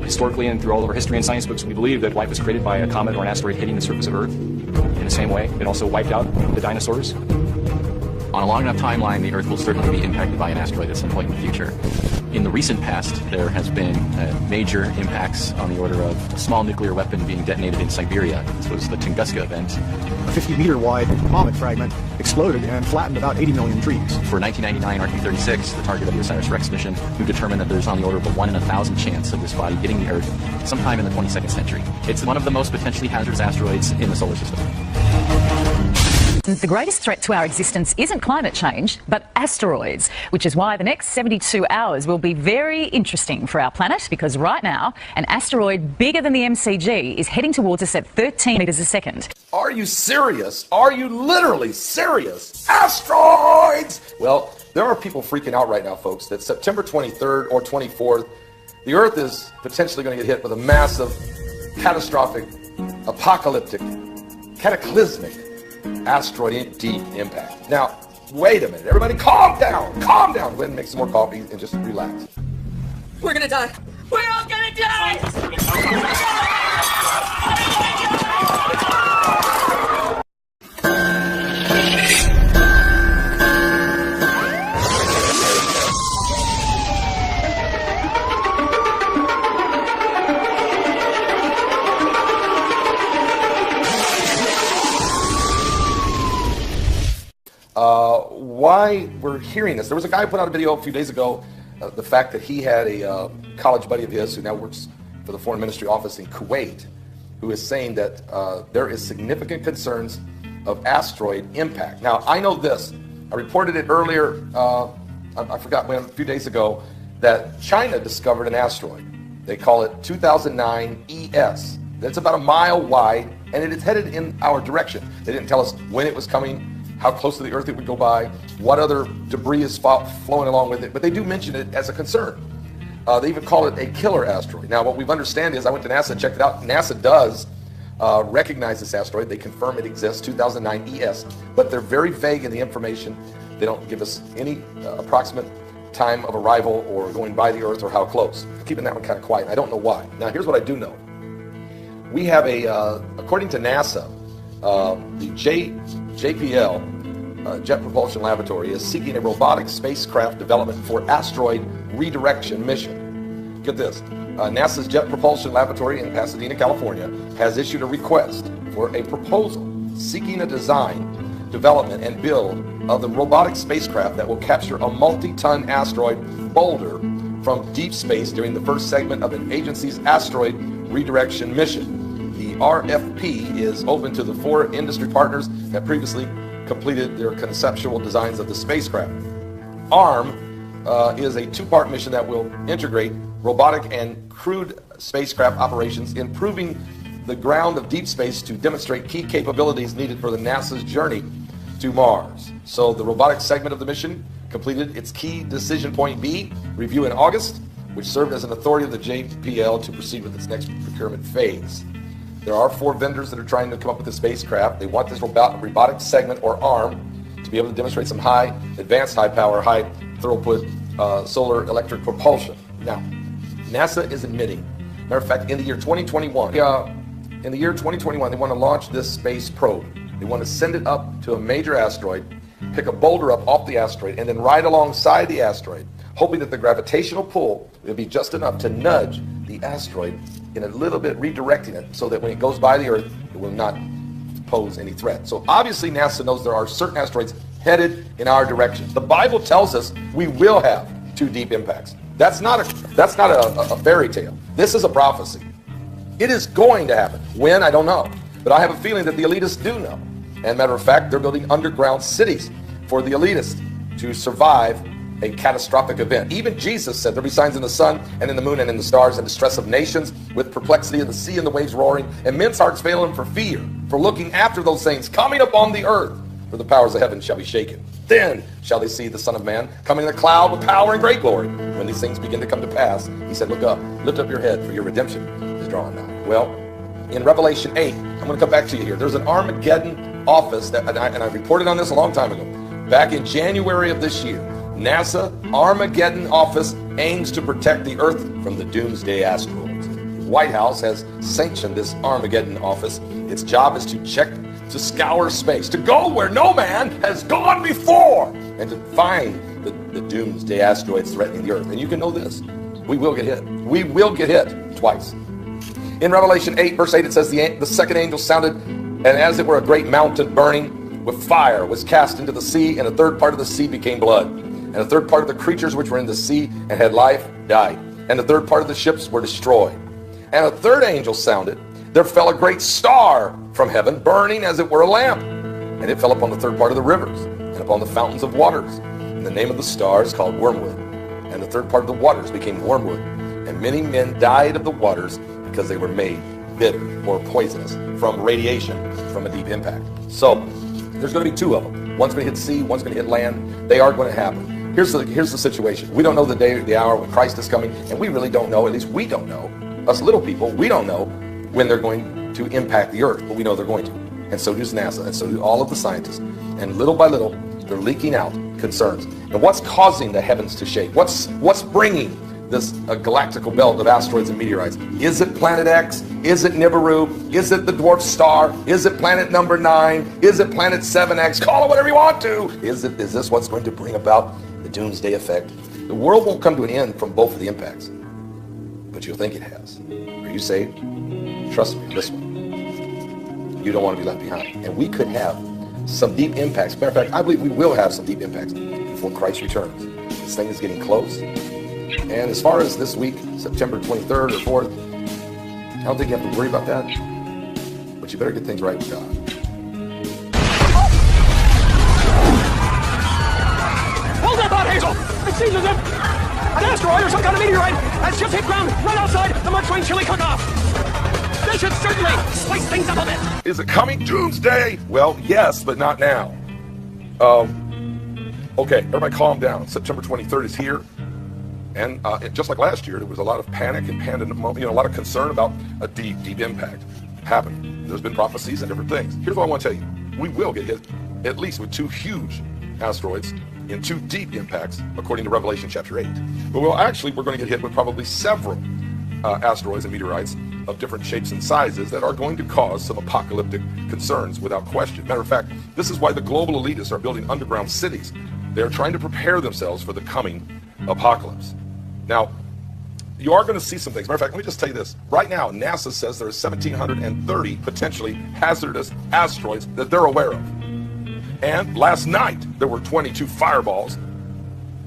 Historically and through all of our history and science books, we believe that life was created by a comet or an asteroid hitting the surface of Earth. In the same way, it also wiped out the dinosaurs. On a long enough timeline, the Earth will certainly be impacted by an asteroid at some point in the future. In the recent past, there has been major impacts on the order of a small nuclear weapon being detonated in Siberia. This was the Tunguska event. A 50-meter-wide comet fragment exploded and flattened about 80 million trees. For 1999 RQ-36, the target of the OSIRIS-REx mission, we determined that there's on the order of a 1 in 1,000 chance of this body hitting the Earth sometime in the 22nd century. It's one of the most potentially hazardous asteroids in the solar system. The greatest threat to our existence isn't climate change, but asteroids, which is why the next 72 hours will be very interesting for our planet, because right now, an asteroid bigger than the MCG is heading towards us at 13 meters a second. Are you serious? Are you literally serious? Asteroids! Well, there are people freaking out right now, folks, that September 23rd or 24th, the Earth is potentially going to get hit with a massive, catastrophic, apocalyptic, cataclysmic asteroid deep impact. Now, wait a minute. Everybody calm down. Calm down. Go ahead and make some more coffee and just relax. We're gonna die. We're all gonna die! Why we're hearing this. There was a guy who put out a video a few days ago, the fact that he had a college buddy of his who now works for the Foreign Ministry office in Kuwait, who is saying that there is significant concerns of asteroid impact. Now, I know this. I reported it earlier, I forgot when, a few days ago, that China discovered an asteroid. They call it 2009 ES. That's about a mile wide, and it is headed in our direction. They didn't tell us when it was coming, how close to the Earth it would go by, what other debris is flowing along with it, but they do mention it as a concern. They even call it a killer asteroid. Now, what we've understand is, I went to NASA and checked it out. NASA does recognize this asteroid. They confirm it exists, 2009 ES, but they're very vague in the information. They don't give us any approximate time of arrival or going by the Earth or how close. Keeping that one kind of quiet. I don't know why. Now, here's what I do know. We have according to NASA, the JPL, Jet Propulsion Laboratory, is seeking a robotic spacecraft development for asteroid redirection mission. Get this. NASA's Jet Propulsion Laboratory in Pasadena, California, has issued a request for a proposal seeking a design, development, and build of the robotic spacecraft that will capture a multi-ton asteroid boulder from deep space during the first segment of an agency's asteroid redirection mission. The RFP is open to the 4 industry partners that previously completed their conceptual designs of the spacecraft. ARM is a 2-part mission that will integrate robotic and crewed spacecraft operations, improving the ground of deep space to demonstrate key capabilities needed for the NASA's journey to Mars. So the robotic segment of the mission completed its key decision point B review in August, which served as an authority of the JPL to proceed with its next procurement phase. There are 4 vendors that are trying to come up with a spacecraft. They want this robotic segment, or ARM, to be able to demonstrate some advanced high power, high throughput solar electric propulsion. Now, NASA is admitting, matter of fact, in the year 2021, they want to launch this space probe. They want to send it up to a major asteroid, pick a boulder up off the asteroid, and then ride alongside the asteroid, hoping that the gravitational pull will be just enough to nudge the asteroid in a little bit, redirecting it so that when it goes by the Earth, it will not pose any threat. So obviously NASA knows there are certain asteroids headed in our direction. The Bible tells us we will have 2 deep impacts. That's not a fairy tale. This is a prophecy. It is going to happen. When, I don't know. But I have a feeling that the elitists do know. And matter of fact, they're building underground cities for the elitists to survive a catastrophic event. Even Jesus said there'll be signs in the sun and in the moon and in the stars, and distress of nations, with perplexity of the sea and the waves roaring, and men's hearts failing for fear, for looking after those things coming upon the earth, for the powers of heaven shall be shaken. Then shall they see the Son of Man coming in a cloud with power and great glory. When these things begin to come to pass, he said, look up, lift up your head, for your redemption is drawing nigh. Well, in Revelation 8, I'm going to come back to you here. There's an Armageddon office, and I reported on this a long time ago. Back in January of this year, NASA Armageddon office aims to protect the Earth from the doomsday asteroids. White House has sanctioned this Armageddon office. Its job is to check, to scour space, to go where no man has gone before, and to find the doomsday asteroids threatening the earth. And you can know this, we will get hit. We will get hit twice. In Revelation 8, verse 8, it says, the second angel sounded, and as it were a great mountain burning with fire was cast into the sea, and a third part of the sea became blood. And a third part of the creatures which were in the sea and had life died. And the third part of the ships were destroyed. And a third angel sounded. There fell a great star from heaven, burning as it were a lamp. And it fell upon the third part of the rivers, and upon the fountains of waters. And the name of the star is called Wormwood. And the third part of the waters became wormwood. And many men died of the waters because they were made bitter or poisonous from radiation from a deep impact. So there's going to be two of them. One's going to hit sea, one's going to hit land. They are going to happen. Here's the situation. We don't know the day, the hour when Christ is coming, and we really don't know, at least we don't know, us little people, we don't know when they're going to impact the earth, but we know they're going to. And so does NASA, and so do all of the scientists. And little by little, they're leaking out concerns. And what's causing the heavens to shake? What's bringing this galactical belt of asteroids and meteorites? Is it Planet X? Is it NIBIRU? Is it the dwarf star? Is it planet number 9? Is it planet 7X? Call it whatever you want to. Is this what's going to bring about the doomsday effect? The world won't come to an end from both of the impacts, but you'll think it has. Are you saved? Trust me, this one. You don't want to be left behind. And we could have some deep impacts. Matter of fact, I believe we will have some deep impacts before Christ returns. This thing is getting close. And as far as this week, September 23rd or 4th, I don't think you have to worry about that. But you better get things right with God. Hold that thought, Hazel! It seems as if an asteroid or some kind of meteorite has just hit ground right outside the Mud Swing Chili Cook-Off. They should certainly spice things up a bit. Is it coming doomsday? Well, yes, but not now. Okay, everybody calm down. September 23rd is here. And just like last year, there was a lot of panic and pandemonium, a lot of concern about a deep impact happening. There's been prophecies and different things. Here's what I want to tell you. We will get hit at least with 2 huge asteroids in 2 deep impacts, according to Revelation chapter 8. But we're going to get hit with probably several asteroids and meteorites of different shapes and sizes that are going to cause some apocalyptic concerns without question. Matter of fact, this is why the global elitists are building underground cities. They're trying to prepare themselves for the coming apocalypse. Now, you are going to see some things. Matter of fact, let me just tell you this. Right now, NASA says there are 1,730 potentially hazardous asteroids that they're aware of. And last night, there were 22 fireballs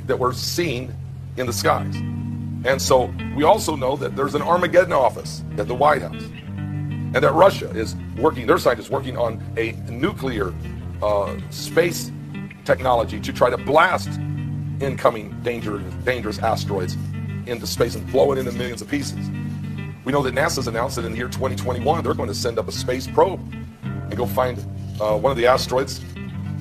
that were seen in the skies. And so we also know that there's an Armageddon office at the White House. And that Russia is working, their side is working on a nuclear space technology to try to blast incoming dangerous asteroids into space and blow it into millions of pieces. We know that NASA's announced that in the year 2021, they're going to send up a space probe and go find one of the asteroids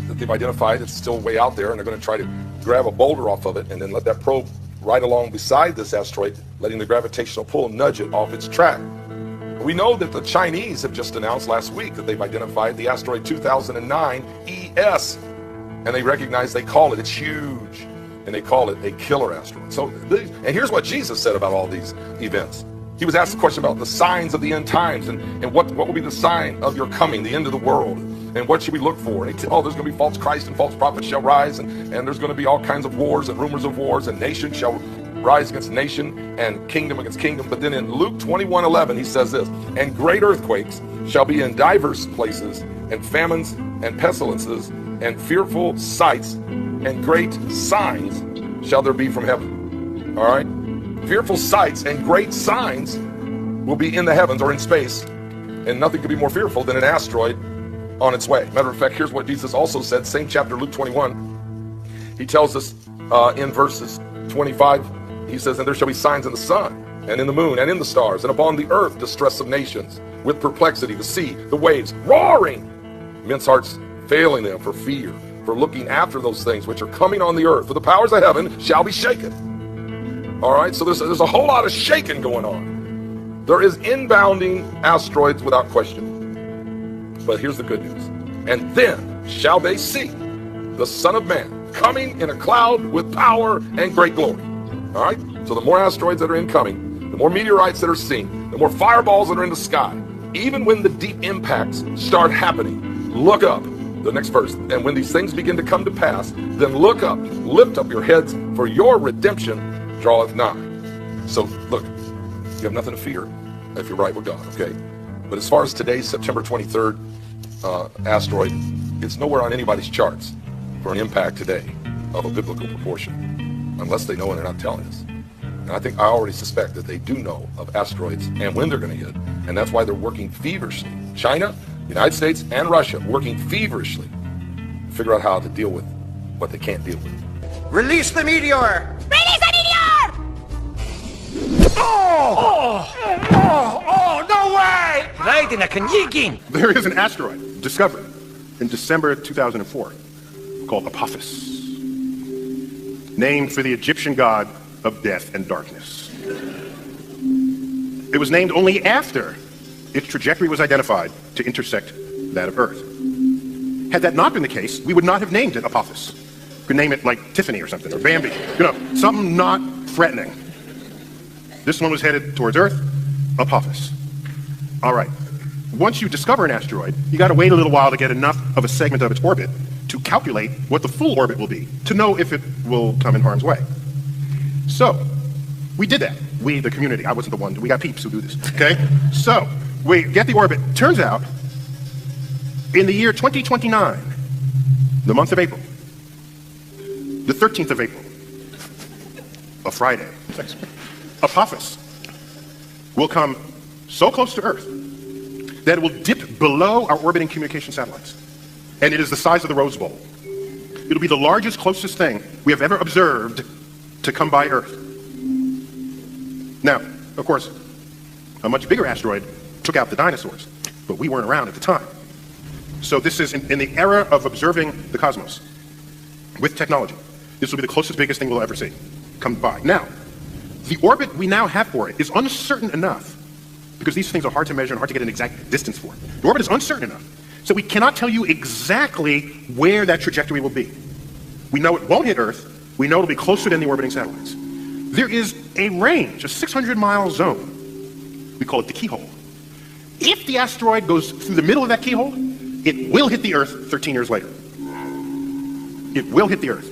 that they've identified. It's still way out there, and they're going to try to grab a boulder off of it and then let that probe right along beside this asteroid, letting the gravitational pull nudge it off its track. We know that the Chinese have just announced last week that they've identified the asteroid 2009 ES, and they recognize, they call it, it's huge, and they call it a killer asteroid. So, and here's what Jesus said about all these events. He was asked a question about the signs of the end times and what will be the sign of your coming, the end of the world, and what should we look for? And he said, there's going to be false Christ and false prophets shall rise, and there's going to be all kinds of wars and rumors of wars, and nation shall rise against nation and kingdom against kingdom. But then in Luke 21:11, he says this, and great earthquakes shall be in diverse places, and famines and pestilences, and fearful sights and great signs shall there be from heaven. All right? Fearful sights and great signs will be in the heavens or in space, and nothing could be more fearful than an asteroid on its way. Matter of fact, here's what Jesus also said, same chapter, Luke 21. He tells us in verses 25, he says, and there shall be signs in the sun, and in the moon, and in the stars, and upon the earth distress of nations, with perplexity, the sea, the waves, roaring, men's hearts failing them for fear, for looking after those things which are coming on the earth, for the powers of heaven shall be shaken. All right, so there's a whole lot of shaking going on. There is inbounding asteroids without question. But here's the good news. And then shall they see the Son of Man coming in a cloud with power and great glory. All right, so the more asteroids that are incoming, the more meteorites that are seen, the more fireballs that are in the sky. Even when the deep impacts start happening, look up. The next verse. And when these things begin to come to pass, then look up, lift up your heads, for your redemption draweth nigh. So look, you have nothing to fear if you're right with God, okay? But as far as today's September 23rd asteroid, it's nowhere on anybody's charts for an impact today of a biblical proportion, unless they know and they're not telling us. And I think I already suspect that they do know of asteroids and when they're going to hit, and that's why they're working feverishly. China, United States, and Russia working feverishly to figure out how to deal with what they can't deal with. Release the meteor! Release the meteor! Oh, no way! Right in a kanyigin! There is an asteroid discovered in December 2004 called Apophis, named for the Egyptian god of death and darkness. It was named only after its trajectory was identified to intersect that of Earth. Had that not been the case, we would not have named it Apophis. We could name it like Tiffany or something, or Bambi, something not threatening. This one was headed towards Earth, Apophis. All right, once you discover an asteroid, you gotta wait a little while to get enough of a segment of its orbit to calculate what the full orbit will be, to know if it will come in harm's way. So, we did that. We, the community, I wasn't the one, we got peeps who do this, okay? So, we get the orbit. Turns out, in the year 2029, the month of April, the 13th of April, a Friday, Apophis will come so close to Earth that it will dip below our orbiting communication satellites. And it is the size of the Rose Bowl. It'll be the largest, closest thing we have ever observed to come by Earth. Now, of course, a much bigger asteroid took out the dinosaurs, but we weren't around at the time. So this is in the era of observing the cosmos with technology. This will be the closest, biggest thing we'll ever see come by. Now, the orbit we now have for it is uncertain enough, because these things are hard to measure and hard to get an exact distance for. The orbit is uncertain enough, so we cannot tell you exactly where that trajectory will be. We know it won't hit Earth. We know it'll be closer than the orbiting satellites. There is a range, a 600-mile zone. We call it the keyhole. If the asteroid goes through the middle of that keyhole, it will hit the Earth 13 years later. It will hit the Earth.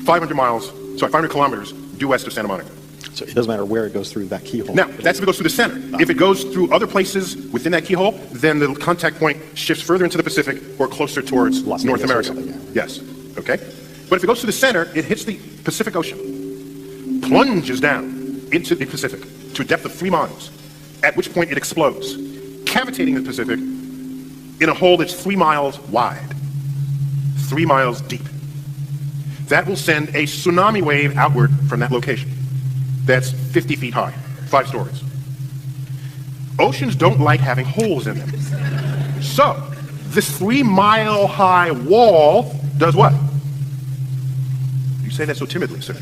500 kilometers due west of Santa Monica. So it doesn't matter where it goes through that keyhole. Now, that's if it goes through the center. If it goes through other places within that keyhole, then the contact point shifts further into the Pacific or closer towards North America. Yes, okay? But if it goes to the center, it hits the Pacific Ocean, plunges down into the Pacific to a depth of 3 miles, at which point it explodes, cavitating the Pacific in a hole that's 3 miles wide, 3 miles deep. That will send a tsunami wave outward from that location. That's 50 feet high, 5 stories. Oceans don't like having holes in them. So, this 3-mile-high wall does what? You say that so timidly, sir.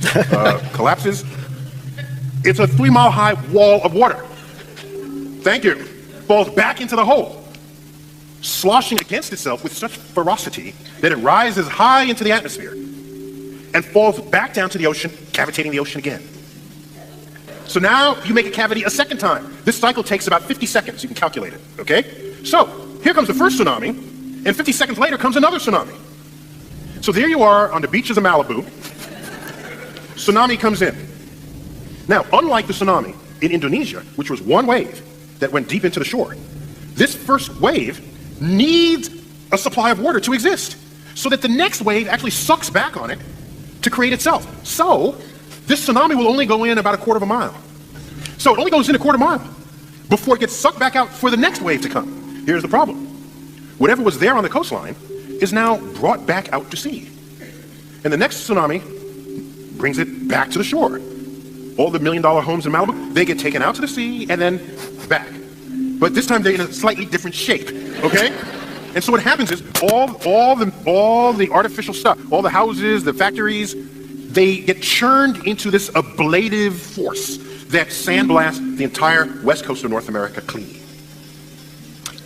Collapses. It's a 3-mile-high wall of water. Thank you. Falls back into the hole, sloshing against itself with such ferocity that it rises high into the atmosphere and falls back down to the ocean, cavitating the ocean again. So now you make a cavity a second time. This cycle takes about 50 seconds. You can calculate it, okay? So here comes the first tsunami, and 50 seconds later comes another tsunami. So there you are on the beaches of Malibu. Tsunami comes in. Now, unlike the tsunami in Indonesia, which was one wave that went deep into the shore, this first wave needs a supply of water to exist, so that the next wave actually sucks back on it to create itself. So this tsunami will only go in about 1/4 mile. So it only goes in 1/4 mile before it gets sucked back out for the next wave to come. Here's the problem. Whatever was there on the coastline is now brought back out to sea. And the next tsunami brings it back to the shore. All the $1 million homes in Malibu, they get taken out to the sea and then back. But this time they're in a slightly different shape, okay? And so what happens is all the artificial stuff, all the houses, the factories, they get churned into this ablative force that sandblasts the entire west coast of North America clean.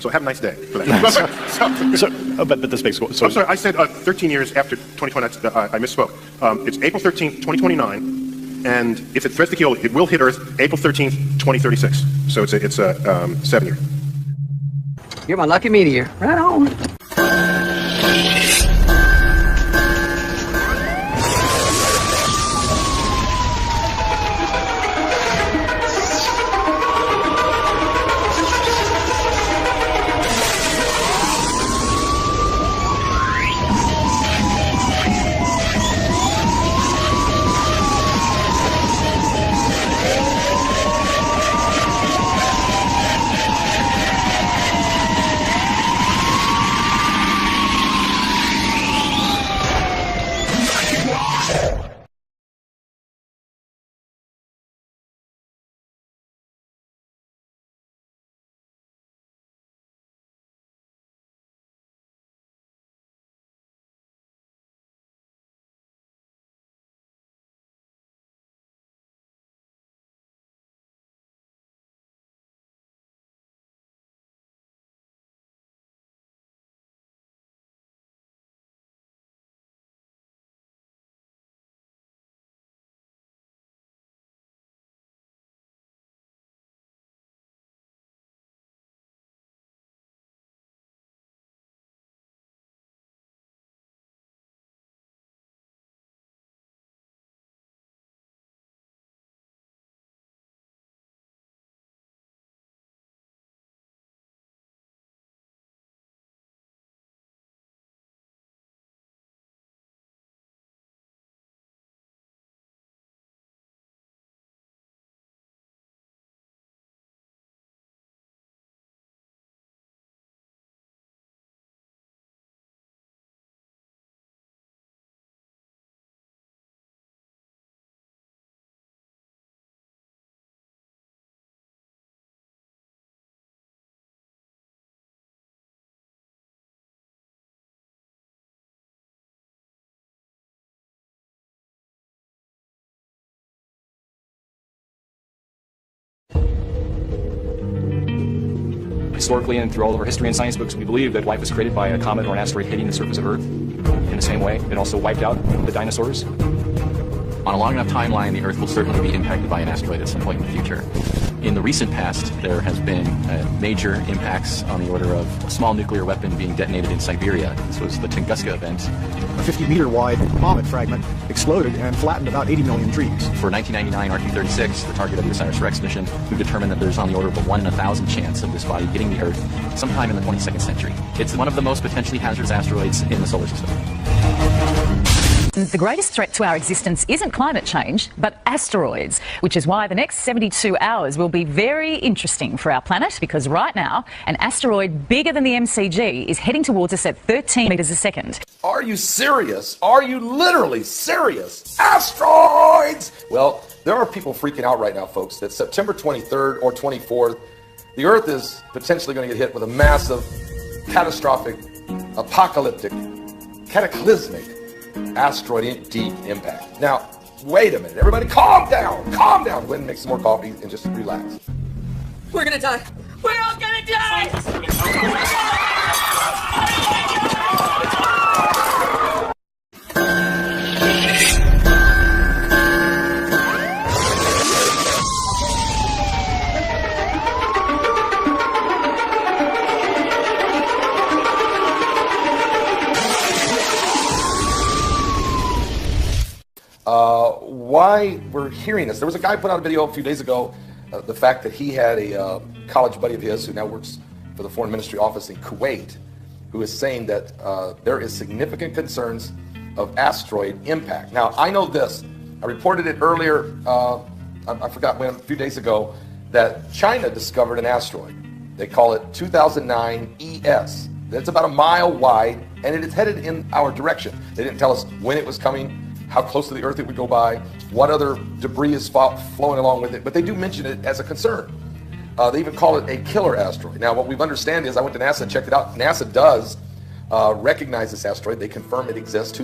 So have a nice day for that. But this makes I'm sorry, I said 13 years after 2020, I misspoke. It's April 13th, 2029. And if it threads the keyhole, it will hit Earth April 13th, 2036. So it's a 7 year. You're my lucky meteor. Right on. Historically and through all of our history and science books, we believe that life was created by a comet or an asteroid hitting the surface of Earth. In the same way, it also wiped out the dinosaurs. On a long enough timeline, the Earth will certainly be impacted by an asteroid at some point in the future. In the recent past, there has been major impacts on the order of a small nuclear weapon being detonated in Siberia. This was the Tunguska event. A 50-meter-wide comet fragment exploded and flattened about 80 million trees. For 1999 RQ-36, the target of the OSIRIS-REx mission, we've determined that there's on the order of a 1 in 1,000 chance of this body hitting the Earth sometime in the 22nd century. It's one of the most potentially hazardous asteroids in the solar system. The greatest threat to our existence isn't climate change, but asteroids, which is why the next 72 hours will be very interesting for our planet, because right now, an asteroid bigger than the MCG is heading towards us at 13 meters a second. Are you serious? Are you literally serious? Asteroids! Well, there are people freaking out right now, folks, that September 23rd or 24th, the Earth is potentially going to get hit with a massive, catastrophic, apocalyptic, cataclysmic asteroid deep impact. Now, wait a minute. Everybody calm down. Calm down. Go ahead and make some more coffee and just relax. We're gonna die. We're all gonna die! Why we're hearing this. There was a guy put out a video a few days ago, the fact that he had a college buddy of his who now works for the Foreign Ministry office in Kuwait, who is saying that there is significant concerns of asteroid impact. Now, I know this. I reported it earlier, I forgot when, a few days ago, that China discovered an asteroid. They call it 2009 ES. It's about a mile wide, and it is headed in our direction. They didn't tell us when it was coming, how close to the Earth it would go by, what other debris is flowing along with it, but they do mention it as a concern. They even call it a killer asteroid. Now, what we've understand is, I went to NASA and checked it out. NASA does recognize this asteroid. They confirm it exists.